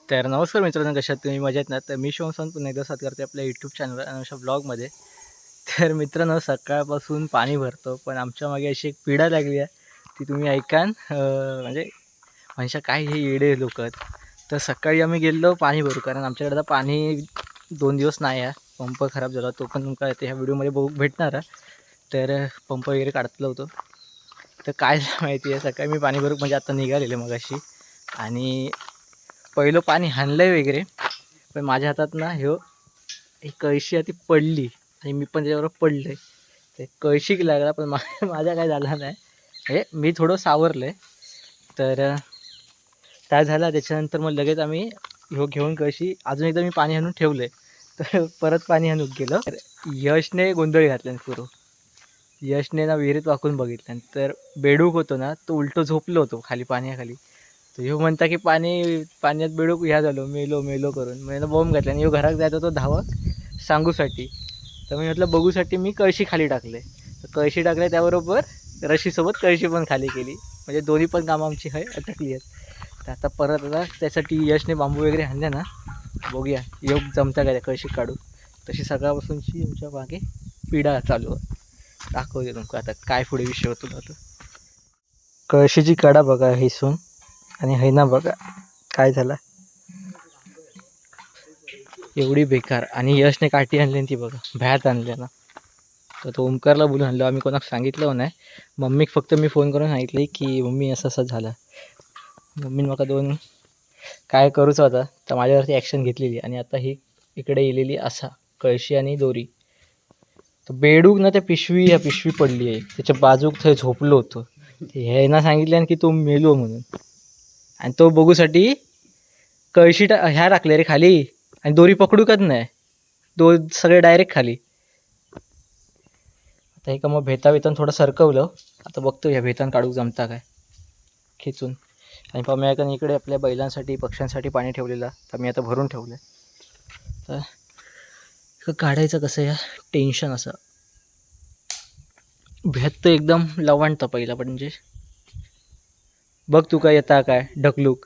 तर नमस्कार मित्रांनो, कशात तुम्ही मजेत ना? तर मी शिवम पुन्हा एकदा साथ करते आपल्या यूट्यूब चॅनल अशा ब्लॉगमध्ये. तर मित्रांनो, सकाळपासून पाणी भरतो, पण आमच्या मागे अशी एक पिढा लागली आहे, ती तुम्ही ऐकान. म्हणजे म्हणजे काय हे येडे लोक आहेत. तर सकाळी आम्ही गेलो पाणी भरू, कारण आमच्याकडे आता पाणी 2 दिवस नाही आहे. पंप खराब झाला, तो पण तुमका ह्या व्हिडिओमध्ये बघू भेटणार आहे. तर पंप वगैरे काढतलो होतो. तर काय झालं माहिती आहे, सकाळी मी पाणी भरू म्हणजे आता निघालेले मगाशी, आणि पहिलं पाणी हाणलंय वगैरे, पण माझ्या हातात ना एक कळशी आहे ती पडली, आणि मी पण त्याच्यावर पडले. ते कळशीक लागला, पण माझ्या काय झाला नाही. म्हणजे मी थोडं सावरलं आहे. तर काय झालं त्याच्यानंतर मग लगेच आम्ही घेऊन कळशी अजून एकदा मी पाणी आणून ठेवलं आहे. तर परत पाणी आणून गेलं. तर यशने गोंधळ घातला पुरो. यशने ना विहिरीत वाकून बघितलं, तर बेडूक होतो ना, तो उलटो झोपलो होतो खाली पाण्याखाली. तर ह्यो म्हणता की पाण्यात बेडूक ह्या झालो, मेलो मेलो करून मी बॉम्ब घातला, आणि ह्यो घरात जायचा होतो धावत सांगूसाठी. तर मी म्हटलं बघूसाठी मी कळशी खाली टाकले. तर कळशी टाकले त्याबरोबर रशीसोबत कळशी पण खाली केली, म्हणजे दोन्ही पण कामं आमची अटकली आहेत. तर आता परत त्यासाठी यशने बांबू वगैरे आणले ना, बघूया योग जमता काय त्या कळशी काढू. तशी सकाळपासूनची आमच्या मागे पिढा चालू आहे. दाखवते तुमका आता काय पुढे विषय होतो आता. कळशीची कडा बघा हिसून, आणि हैना बघा काय झाला, एवढी बेकार. आणि यशने काठी आणली ती बघा भ्यात आणल्या ना. तर तो ओमकारला बोलून आणलं, आम्ही कोणाक सांगितलं नाही. मम्मीक फक्त मी फोन करून सांगितले की मम्मी असं असं झालं. मम्मीने मला दोन काय करूच होता, तर माझ्यावरती ॲक्शन घेतलेली, आणि आता ही इकडे येलेली असा कळशी आणि दोरी. तर बेडूक ना त्या पिशवी पडली आहे त्याच्या बाजूक, थंय झोपलो होतो. हे ना सांगितलं की तो मेलो म्हणून, आणि तो बघूसाठी कळशी ह्या टाकले रे खाली, आणि दोरी पकडूकच नाही. सगळे डायरेक्ट खाली. आता हे का मग भेतान थोडं सरकवलं. आता बघतो या भेतान काढूक जमता काय खेचून. आणि पम्याकन इकडे आपल्या बैलांसाठी पक्ष्यांसाठी पाणी ठेवलेलं, तर मी आता भरून ठेवलं. तर काढायचं कसं या टेन्शन असं. भेत तर एकदम लवणतं पहिला, पण म्हणजे बघ तू काय येता काय ढकलूक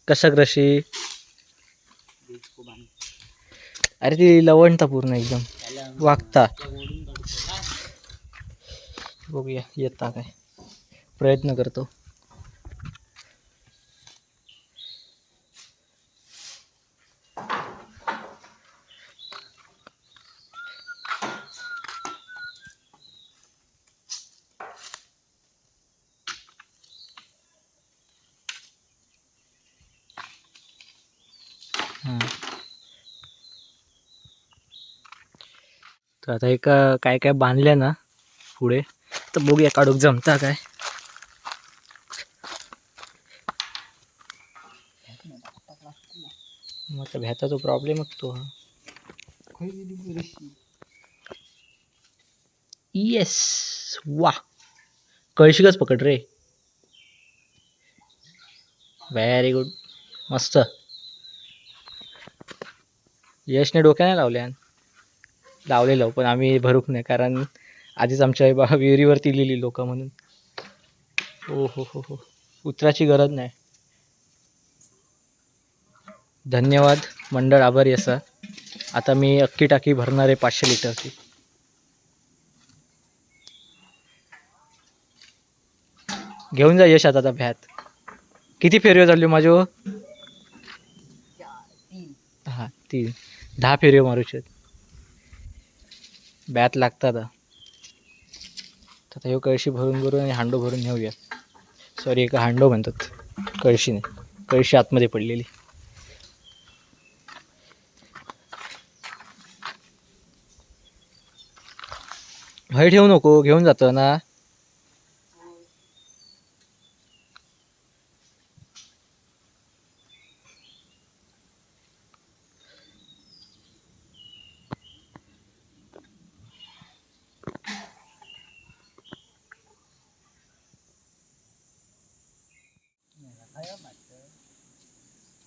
कशा रशी. अरे ती लवणता पूर्ण एकदम वागता. बघूया येता काय, प्रयत्न करतो. तर आता एक काय काय बांधल्या ना पुढे, तर बघूया काढूक जमता काय. मग आता भ्याताचा प्रॉब्लेमच तो. येस, वा कळशिकच पकड रे. व्हेरी गुड, मस्त. यशने डोक्याने लावलेलं, पण आम्ही भरूक नाही, कारण आधीच आमच्या विहिरीवरती लिहिली लोक म्हणून. हो हो हो हो, उतराची गरज नाही. धन्यवाद मंडळ, आभारी असा. आता मी अख्खी टाकी भरणार आहे 500 लिटरची. घेऊन जा यश आता भ्यात. किती फेऱ्यो चाललो माझ्यो? 10 फेऱ्यो मारूचे बॅत लागतात. आता ह्यो कळशी भरून आणि हांडो भरून नेऊया. सॉरी, एका हांडो म्हणतात, कळशी नाही. कळशी आतमध्ये पडलेली. हय ठेवू नको, घेऊन जातो ना.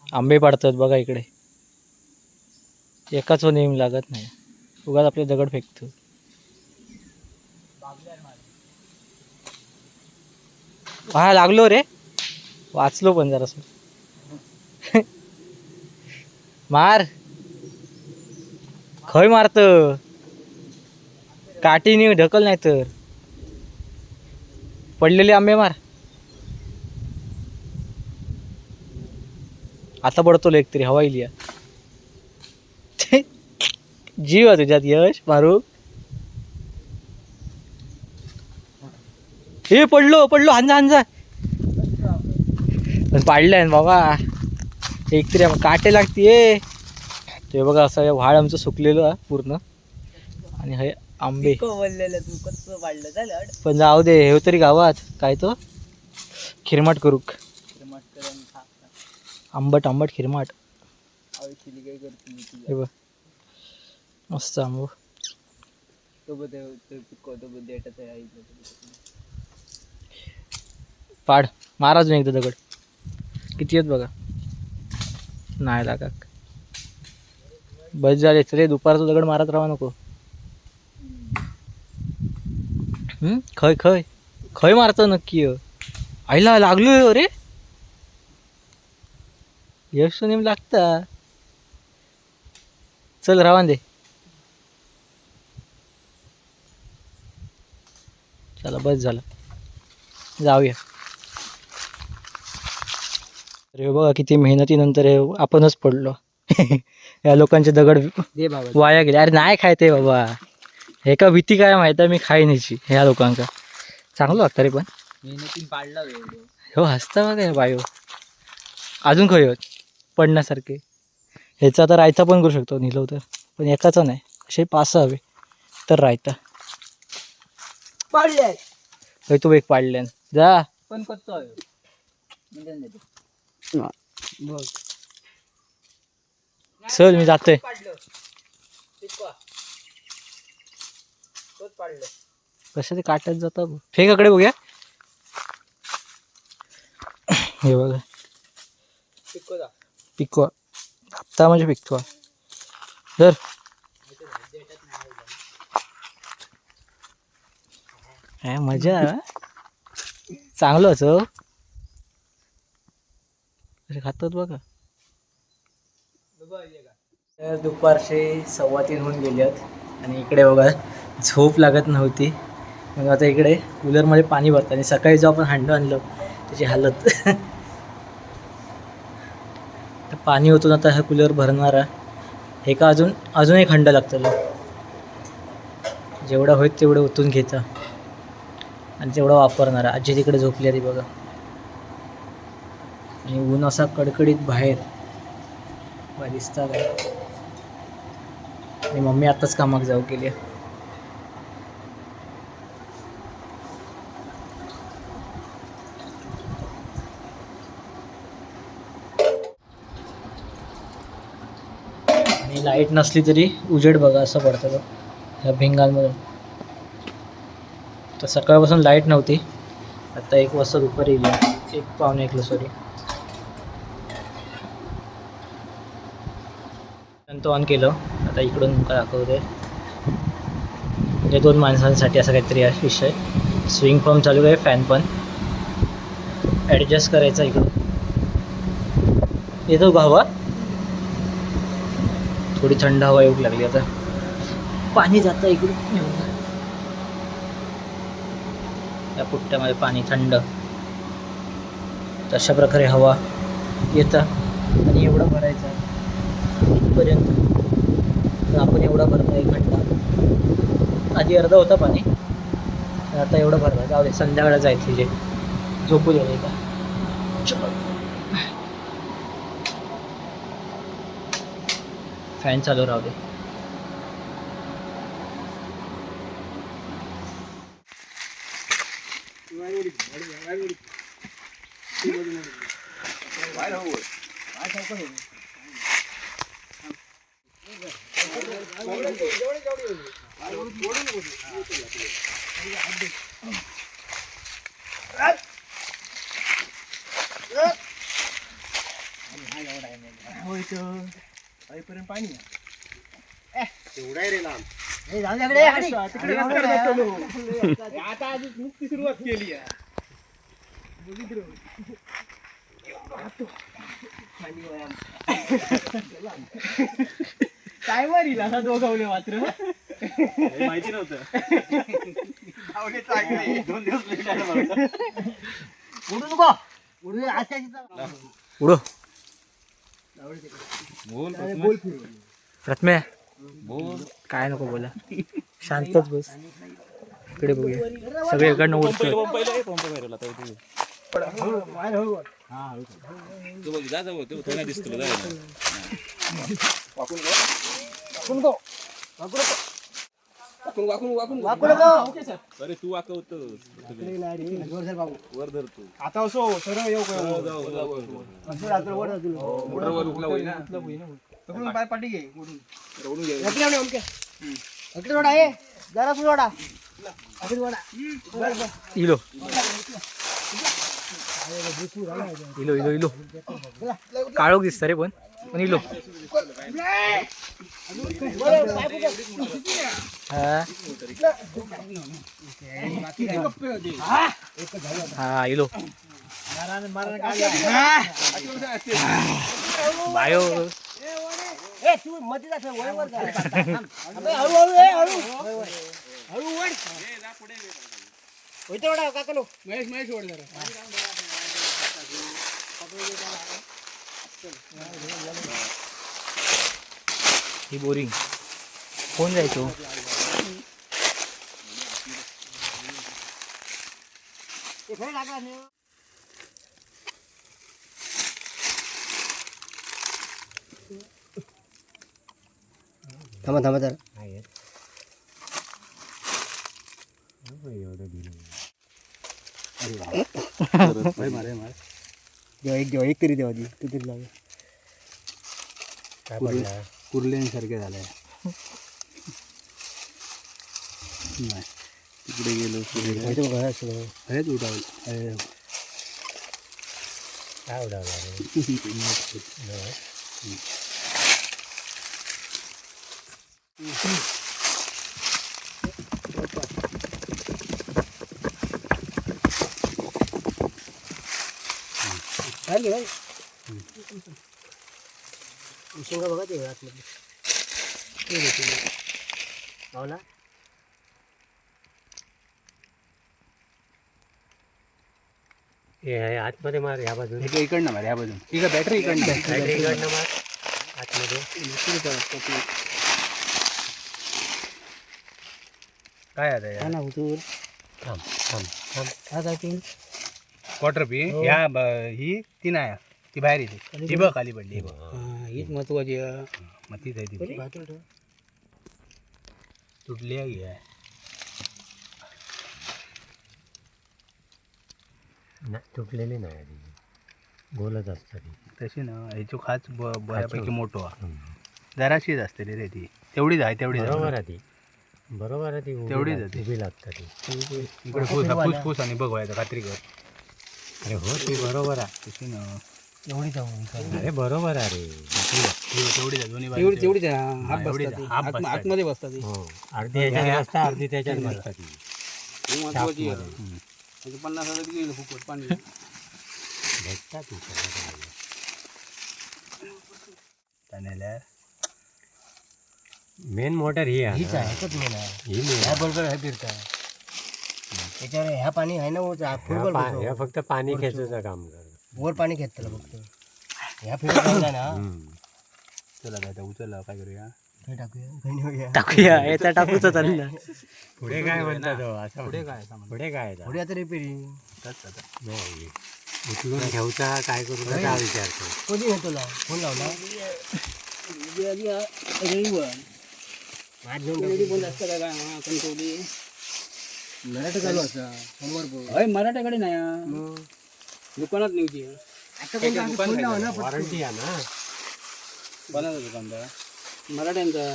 आंबे पाडतात बघा इकडे. एकाच नेम लागत नाही, उगाच आपले दगड फेकतो. हा लागलो रे. वाचलो पण जरासं. मार खय मारत काठीने ढकल नाही तर पडलेले आंबे मार. आता पडतो एक तरी हवा इलिया. जीव आहे तुझ्यात यश मारू. हे पडलो पडलो हांजा हांजा पण पाडलंय ना बाबा. एक तरी काटे लागते. ते बघा असं व्हाळ आमचं सुकलेलं आहे पूर्ण आणि हे आंबे पण जाऊ दे. हे तरी गावात काय तो खिरमाट करूक आंबट आंबट खिरमाट. हे बघ मस्त आंबो. पाड मारा अजून एकदा दगड. किती आहेत बघा. नाही लागा बस झाले रे. दुपारचा दगड मारत राहा नको. खय खय खय मारतो नक्की. आईला लागलोय अरे. यश नेम लागता. चल रावा दे. चला बस झालं जाऊया. अरे बघा किती मेहनतीनंतर हे आपणच पडलो. या लोकांचे दगड वाया गेले. अरे नाही खायते बाबा. हे का भीती काय माहिती मी खाईन ह्याची. ह्या लोकांका चांगलं वाटतं रे पण मेहनतीन पाडला हो. हसता बघा बायो. अजून खय होत पडण्यासारखे. ह्याचा आता रायता पण करू शकतो निलव तर. पण एकाचा नाही असे 5 हवे तर रायता पाडले. तू एक पाडल्यान जा पण कच्चा बघ. चल मी जातोय. कशा ते काट्यात जाता फेकाकडे बघूया. हे बघा पिकवा हप्ता म्हणजे पिकवा जर मजा चांगलं असं खातात बघा. तर दुपारचे 2:15 होऊन गेल्यात आणि इकडे बघा झोप लागत नव्हती. मग आता इकडे कूलरमध्ये पाणी भरतं आणि सकाळी जो आपण हांडं आणलं त्याची हालत. पाणी होतं आता हा कूलर भरणार आहे. हे का अजून एक हंडा लागतं. जेवढं होईल तेवढं ओतून घेतं आणि तेवढं वापरणार आहे. आजी तिकडे झोपली आहे ती बघा. आणि ऊन असा कडकडीत बाहेर दिसता काय. आणि मम्मी आताच कामाक जाऊ केली. आणि लाईट नसली तरी उजेड बघा असं पडतं ह्या भिंगांमधून. तर सकाळपासून लाईट नव्हती. आता 1 वाजता दुपारी येईल. 1 पावणे 1ला सॉरी. नंतर ऑन केलं. आता इकडून काय दाखवते म्हणजे 2 माणसांसाठी असं काहीतरी आहे विषय. स्विंग पंप चालू आहे. फॅन पण ॲडजस्ट करायचा. इकडून येतो का हवा. थोडी थंड हवा येऊ लागली. आता पाणी जातं इकडून. या पुट्ट्यामध्ये पाणी थंड तशा प्रकारे हवा येतं. आणि एवढं भरायचं इथपर्यंत. तर आपण एवढा भरतो 1 घंटा. आधी अर्धा होता पाणी आता एवढं भरलं. जाऊ दे संध्याकाळला जायचं जे झोपू दे का. फॅन चालू राहू दे. पाणी एवढा रे लांब. आता आधी नुकती सुरुवात केली आहे. काय मारील असा दोघवले मात्र माहिती नव्हतं. 2 दिवस लेट आला. उडो बोल प्रथमे बोल. काय नको बोला, शांतच बस. इकडे बघूया, सगळे इकडनं उडतोय. अरे तू वाकवतो वर धरतो. आता असो सरळ येऊ पाय पाठी घे जरा सोडा इलो इलो इलो इलो काळोख दिसत रे पण इलो हा इलो बायो ही बोरिंग कोण जायचो थांबा थांबा जरा एक तरी देवा दी तू तरी लाव कुर्ल्यांसारखे झालंय. तिकडे गेलो हेच उडावलं काय उडावलं शेंगा बघा ते आतमध्ये पावला हे आतमध्ये मार ह्या बाजून इकडनं मार ह्या बाजून ठीक आहे. बॅटरी इकडनं मार आतमध्ये काय आता ना उतूर थांब थांब थांब काय तीन क्वार्टर पी ह्या ही ती नाही ती बाहेर येते ती बघ खाली पडली हीच महत्वाची मग तीच आहे ती तुटली आहे तुटलेली नाही गोलच असतं तशी ना ह्याची खाच बऱ्यापैकी मोठो जराशीच असते रे ती तेवढीच आहे तेवढी बरोबर आहे ती बरोबर आहे ती तेवढीच आहे उभी लागतं ती इकडे फुसफुस आणि बघवायचं खात्री कर. अरे हो ती बरोबर आहे तशी ना एवढीच अरे बरोबर आहे रे तेवढीच आहे दोन्ही तेवढीच आतमध्ये बसतात अर्धी ह्याच्यात बसतात अर्धी त्याच्यात बसतात 50,000 गेलं फुकट पाणी भेटतात मेन मोटर ही आहे बरोबर आहे फिरता त्याच्यावर ह्या पाणी आहे ना ह्या फक्त पाणी खेचायचं काम कर वर पाणी घेतलं फक्त ह्या फिरत ना चला काय उचलला काय करूया टाकूया याचा टाकूच चालला पुढे काय म्हणतात पुढे काय पुढे आता रिपेरिंग उचलून ठेवता काय करू नका विचारतो कधी घेतो फोन लावला मराठा चालू असता समोर मराठाकडे नाही दुकानात नेऊची वॉरंटी आहे ना कोणाचा दुकानदार मराठ्यांचा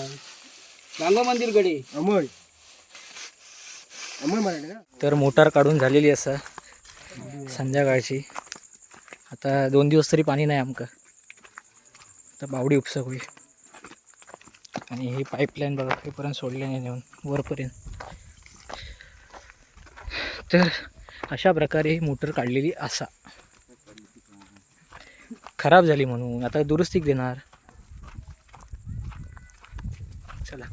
गांगा मंदिरकडे अमोल मराठा. तर मोटार काढून झालेली असा संध्याकाळची आता 2 दिवस तरी पाणी नाही आमका आता बावडी उपसक होईल आणि ही पाईपलाईन बघा तिथपर्यंत सोडल्याने नेऊन वरपर्यंत. तर अशा प्रकारे ही मोटर काढलेली असा खराब झाली म्हणून आता दुरुस्तीक देणार. चला